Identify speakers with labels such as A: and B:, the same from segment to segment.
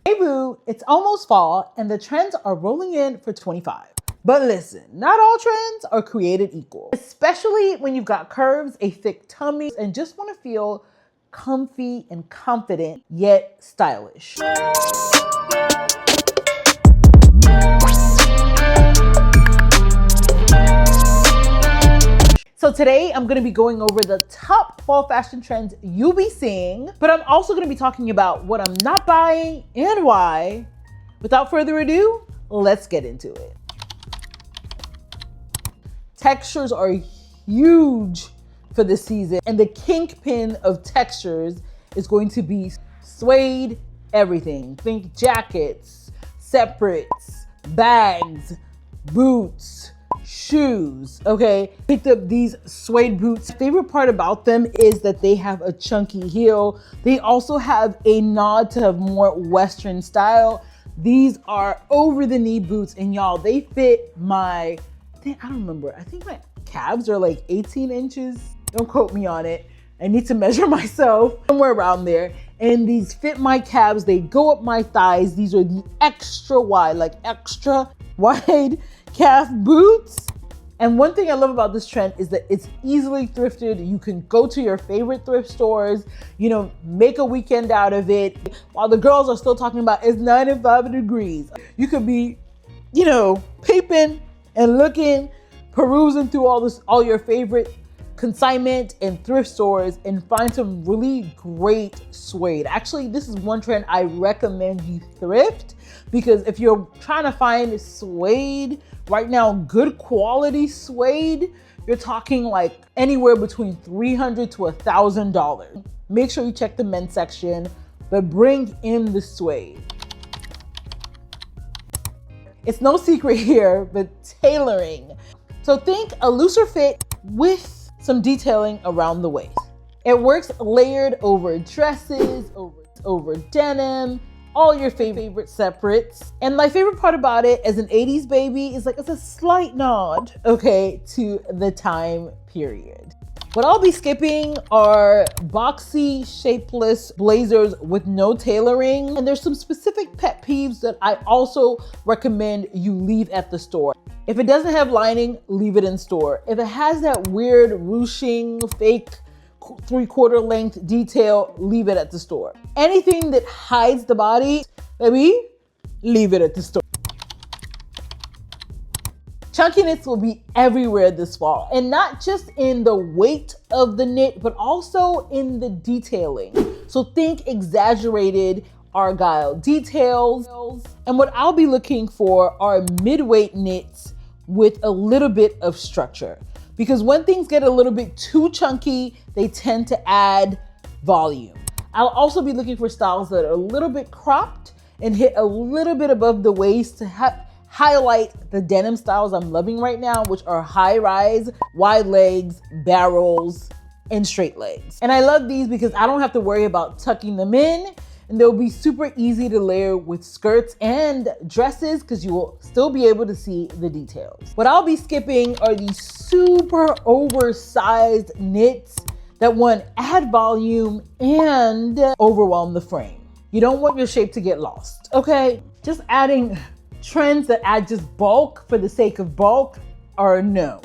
A: Hey boo, it's almost fall and the trends are rolling in for 25. But listen, not all trends are created equal, especially when you've got curves, a thick tummy, and just want to feel comfy and confident, yet stylish. So today I'm gonna be going over the top fall fashion trends you'll be seeing, but I'm also gonna be talking about what I'm not buying and why. Without further ado, let's get into it. Textures are huge for this season, and the kingpin of textures is going to be suede everything. Think jackets, separates, bags, boots, shoes, okay? Picked up these suede boots. Favorite part about them is that they have a chunky heel. They also have a nod to have more Western style. These are over the knee boots, and y'all, they fit I don't remember. I think my calves are like 18 inches. Don't quote me on it. I need to measure myself somewhere around there. And these fit my calves. They go up my thighs. These are the extra wide calf boots. And one thing I love about this trend is that it's easily thrifted. You can go to your favorite thrift stores, make a weekend out of it. While the girls are still talking about it's 95 degrees. You could be, peeping and looking, perusing through all your favorite consignment and thrift stores and find some really great suede. Actually, this is one trend I recommend you thrift, because if you're trying to find suede right now, good quality suede, you're talking like anywhere between $300 to $1,000. Make sure you check the men's section, but bring in the suede. It's no secret here, but tailoring. So think a looser fit with some detailing around the waist. It works layered over dresses, over denim, all your favorite separates. And my favorite part about it as an 80s baby is it's a slight nod, okay, to the time period. What I'll be skipping are boxy, shapeless blazers with no tailoring. And there's some specific pet peeves that I also recommend you leave at the store. If it doesn't have lining, leave it in store. If it has that weird ruching, fake 3/4 length detail, leave it at the store. Anything that hides the body, baby, leave it at the store. Chunky knits will be everywhere this fall, and not just in the weight of the knit, but also in the detailing. So think exaggerated argyle details. And what I'll be looking for are mid-weight knits with a little bit of structure. Because when things get a little bit too chunky, they tend to add volume. I'll also be looking for styles that are a little bit cropped and hit a little bit above the waist to highlight the denim styles I'm loving right now, which are high rise, wide legs, barrels, and straight legs. And I love these because I don't have to worry about tucking them in, and they'll be super easy to layer with skirts and dresses because you will still be able to see the details. What I'll be skipping are these super oversized knits that add volume and overwhelm the frame. You don't want your shape to get lost, okay? Just adding trends that add just bulk for the sake of bulk are no.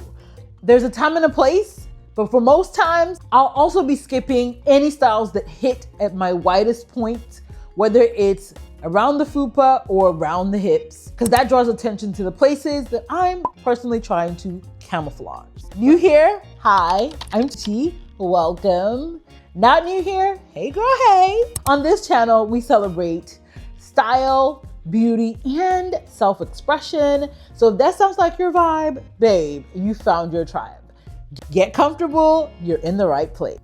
A: There's a time and a place, but for most times, I'll also be skipping any styles that hit at my widest point, whether it's around the fupa or around the hips, because that draws attention to the places that I'm personally trying to camouflage. New here, hi, I'm Chi, welcome. Not new here, hey girl, hey. On this channel, we celebrate style, beauty, and self-expression. So if that sounds like your vibe, babe, you found your tribe. Get comfortable, you're in the right place.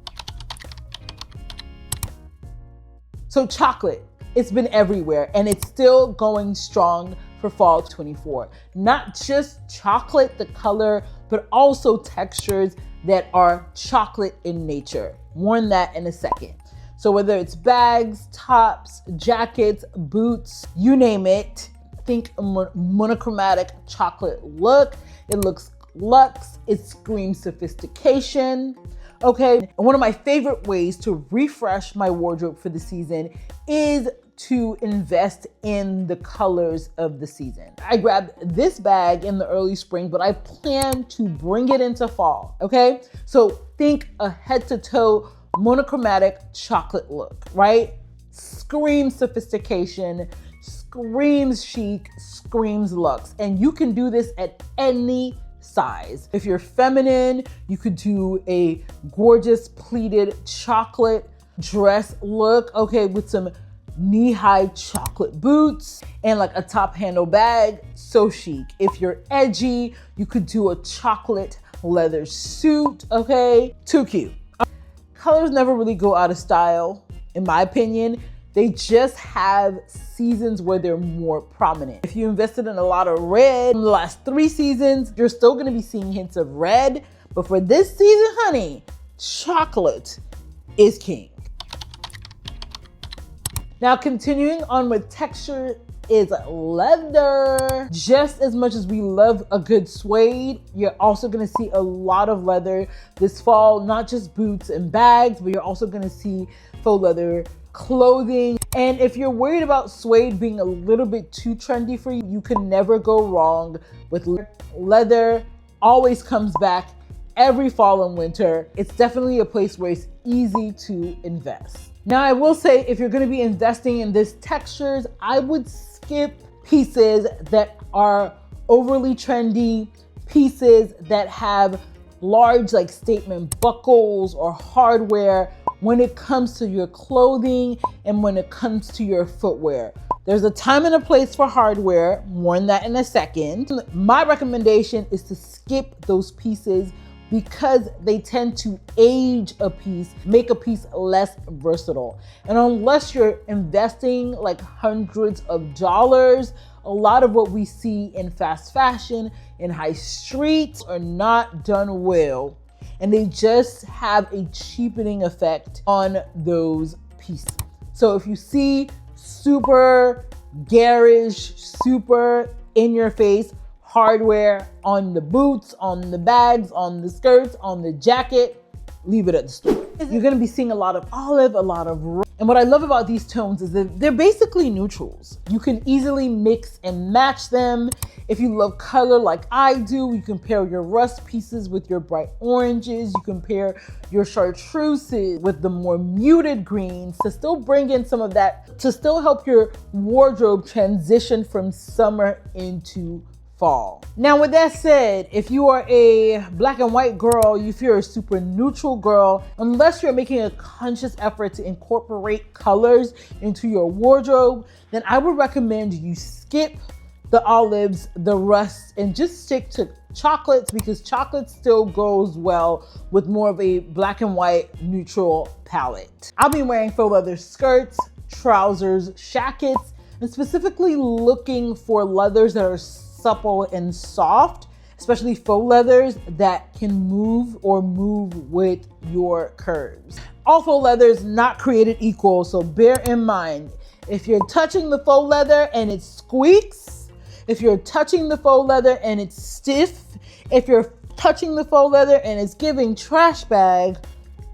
A: So chocolate, it's been everywhere and it's still going strong for fall 24. Not just chocolate, the color, but also textures that are chocolate in nature. More on that in a second. So whether it's bags, tops, jackets, boots, you name it, think a monochromatic chocolate look. It looks luxe, it screams sophistication. Okay, and one of my favorite ways to refresh my wardrobe for the season is to invest in the colors of the season. I grabbed this bag in the early spring, but I plan to bring it into fall, okay? So think a head to toe monochromatic chocolate look, right? Screams sophistication, screams chic, screams luxe. And you can do this at any size. If you're feminine, you could do a gorgeous pleated chocolate dress look, okay, with some knee-high chocolate boots and like a top handle bag, so chic. If you're edgy, you could do a chocolate leather suit, okay? Too cute. Colors never really go out of style, in my opinion. They just have seasons where they're more prominent. If you invested in a lot of red in the last 3 seasons, you're still gonna be seeing hints of red, but for this season, honey, chocolate is king. Now, continuing on with texture is leather. Just as much as we love a good suede, you're also gonna see a lot of leather this fall, not just boots and bags, but you're also gonna see faux leather clothing. And if you're worried about suede being a little bit too trendy for you, you can never go wrong with leather. Always comes back every fall and winter. It's definitely a place where it's easy to invest. Now, I will say, if you're gonna be investing in this textures, I would skip pieces that are overly trendy, pieces that have large like statement buckles or hardware when it comes to your clothing and when it comes to your footwear. There's a time and a place for hardware, more on that in a second. My recommendation is to skip those pieces because they tend to age a piece, make a piece less versatile. And unless you're investing like hundreds of dollars, a lot of what we see in fast fashion, in high streets are not done well. And they just have a cheapening effect on those pieces. So if you see super garish, super in your face hardware on the boots, on the bags, on the skirts, on the jacket, leave it at the store. You're gonna be seeing a lot of olive, a lot of red. And what I love about these tones is that they're basically neutrals. You can easily mix and match them. If you love color like I do, you can pair your rust pieces with your bright oranges. You can pair your chartreuses with the more muted greens to still bring in some of that, to still help your wardrobe transition from summer into fall. Now, with that said, if you are a black and white girl, if you're a super neutral girl, unless you're making a conscious effort to incorporate colors into your wardrobe, then I would recommend you skip the olives, the rusts, and just stick to chocolates, because chocolate still goes well with more of a black and white neutral palette. I'll be wearing faux leather skirts, trousers, shackets, and specifically looking for leathers that are supple and soft, especially faux leathers that can move or move with your curves. All faux leathers not created equal, so bear in mind, if you're touching the faux leather and it squeaks, if you're touching the faux leather and it's stiff, if you're touching the faux leather and it's giving trash bag,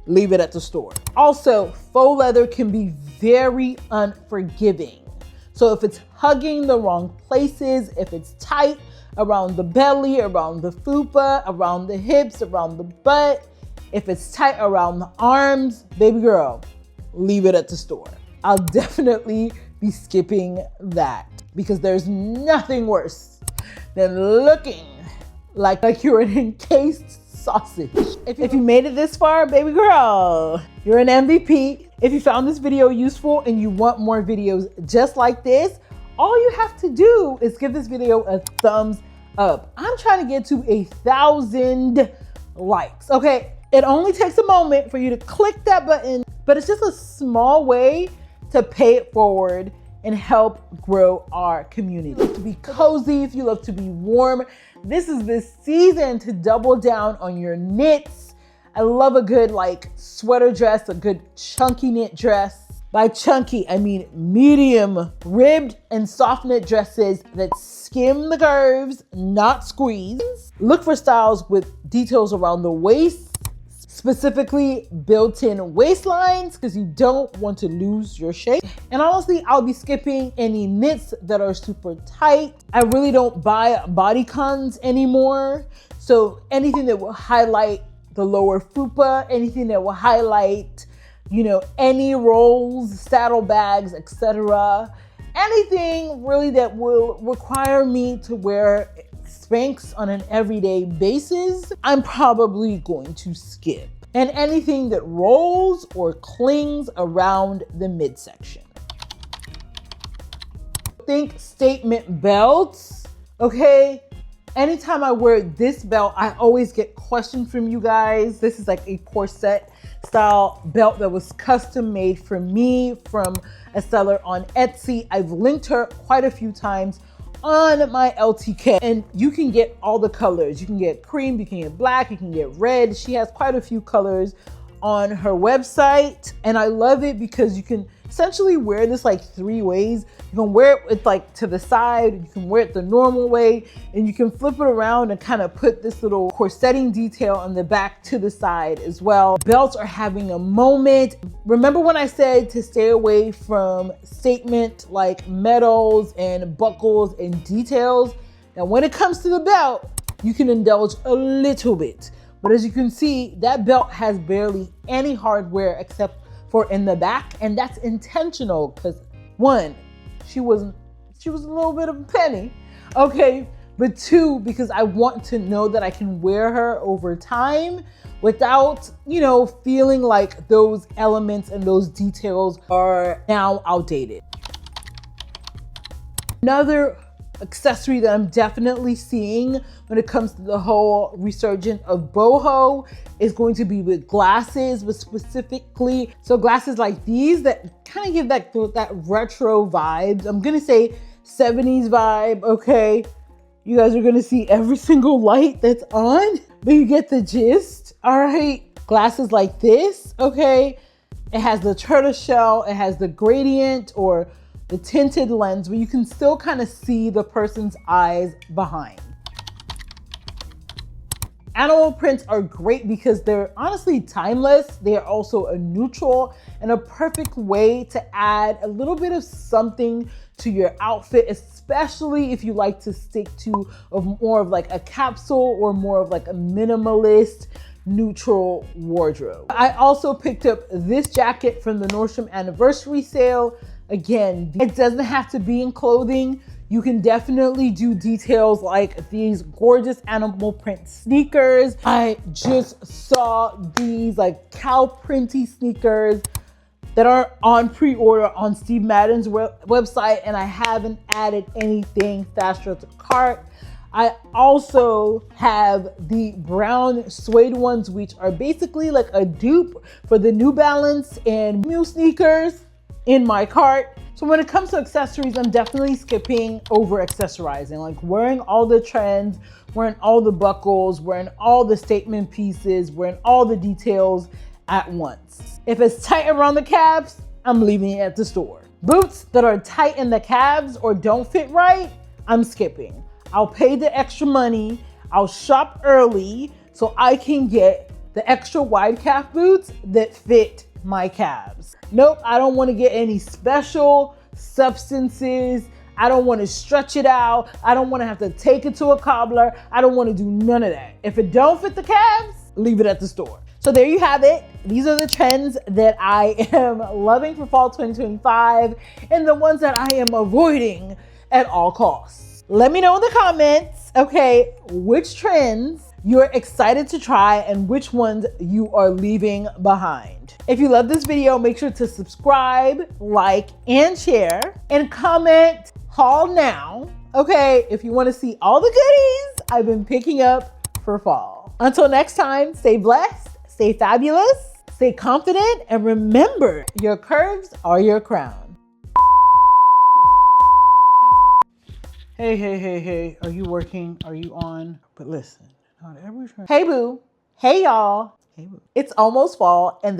A: leave it at the store. Also, faux leather can be very unforgiving. So if it's hugging the wrong places, if it's tight around the belly, around the fupa, around the hips, around the butt, if it's tight around the arms, baby girl, leave it at the store. I'll definitely be skipping that, because there's nothing worse than looking like you're an encased sausage. If you made it this far, baby girl, you're an MVP. If you found this video useful and you want more videos just like this, all you have to do is give this video a thumbs up. I'm trying to get to 1,000 likes, okay? It only takes a moment for you to click that button, but it's just a small way to pay it forward and help grow our community. If you love to be cozy, if you love to be warm, this is the season to double down on your knits. I love a good like sweater dress, a good chunky knit dress. By chunky, I mean medium ribbed and soft knit dresses that skim the curves, not squeeze. Look for styles with details around the waist, specifically built-in waistlines because you don't want to lose your shape. And honestly, I'll be skipping any knits that are super tight. I really don't buy bodycons anymore. So anything that will highlight the lower fupa, anything that will highlight, you know, any rolls, saddlebags, etc. Anything really that will require me to wear Spanx on an everyday basis, I'm probably going to skip. And anything that rolls or clings around the midsection. Think statement belts, okay? Anytime I wear this belt, I always get questions from you guys. This is like a corset style belt that was custom made for me from a seller on Etsy. I've linked her quite a few times on my LTK, and you can get all the colors. You can get cream, you can get black, you can get red. She has quite a few colors on her website, and I love it because you can essentially wear this like 3 ways. You can wear it with like to the side, you can wear it the normal way, and you can flip it around and kind of put this little corsetting detail on the back to the side as well. Belts are having a moment. Remember when I said to stay away from statement like metals and buckles and details? Now when it comes to the belt, you can indulge a little bit. But as you can see, that belt has barely any hardware except for in the back, and that's intentional because one, she was a little bit of a penny, okay? But two, because I want to know that I can wear her over time without, you know, feeling like those elements and those details are now outdated. Another accessory that I'm definitely seeing when it comes to the whole resurgence of boho is going to be with glasses, but specifically, so glasses like these that kind of give that retro vibes. I'm gonna say 70s vibe, okay? You guys are gonna see every single light that's on, but you get the gist, all right? Glasses like this, okay? It has the tortoiseshell, it has the gradient or the tinted lens where you can still kind of see the person's eyes behind. Animal prints are great because they're honestly timeless. They are also a neutral and a perfect way to add a little bit of something to your outfit, especially if you like to stick to more of like a capsule or more of like a minimalist neutral wardrobe. I also picked up this jacket from the Nordstrom anniversary sale. Again, it doesn't have to be in clothing. You can definitely do details like these gorgeous animal print sneakers. I just saw these like cow printy sneakers that are on pre-order on Steve Madden's website, and I haven't added anything faster to cart. I also have the brown suede ones, which are basically like a dupe for the New Balance and Mule sneakers in my cart. So when it comes to accessories, I'm definitely skipping over accessorizing, like wearing all the trends, wearing all the buckles, wearing all the statement pieces, wearing all the details at once. If it's tight around the calves, I'm leaving it at the store. Boots that are tight in the calves or don't fit right, I'm skipping. I'll pay the extra money, I'll shop early so I can get the extra wide calf boots that fit my calves. Nope, I don't want to get any special substances. I don't want to stretch it out. I don't want to have to take it to a cobbler. I don't want to do none of that. If it don't fit the calves, leave it at the store. So there you have it. These are the trends that I am loving for fall 2025 and the ones that I am avoiding at all costs. Let me know in the comments, okay, which trends you're excited to try and which ones you are leaving behind. If you love this video, make sure to subscribe, like, and share, and comment haul now, okay, if you want to see all the goodies I've been picking up for fall. Until next time, stay blessed, stay fabulous, stay confident, and remember, your curves are your crown. Hey, are you working? Are you on? But listen, not every trend. Hey boo, hey y'all, hey boo. It's almost fall and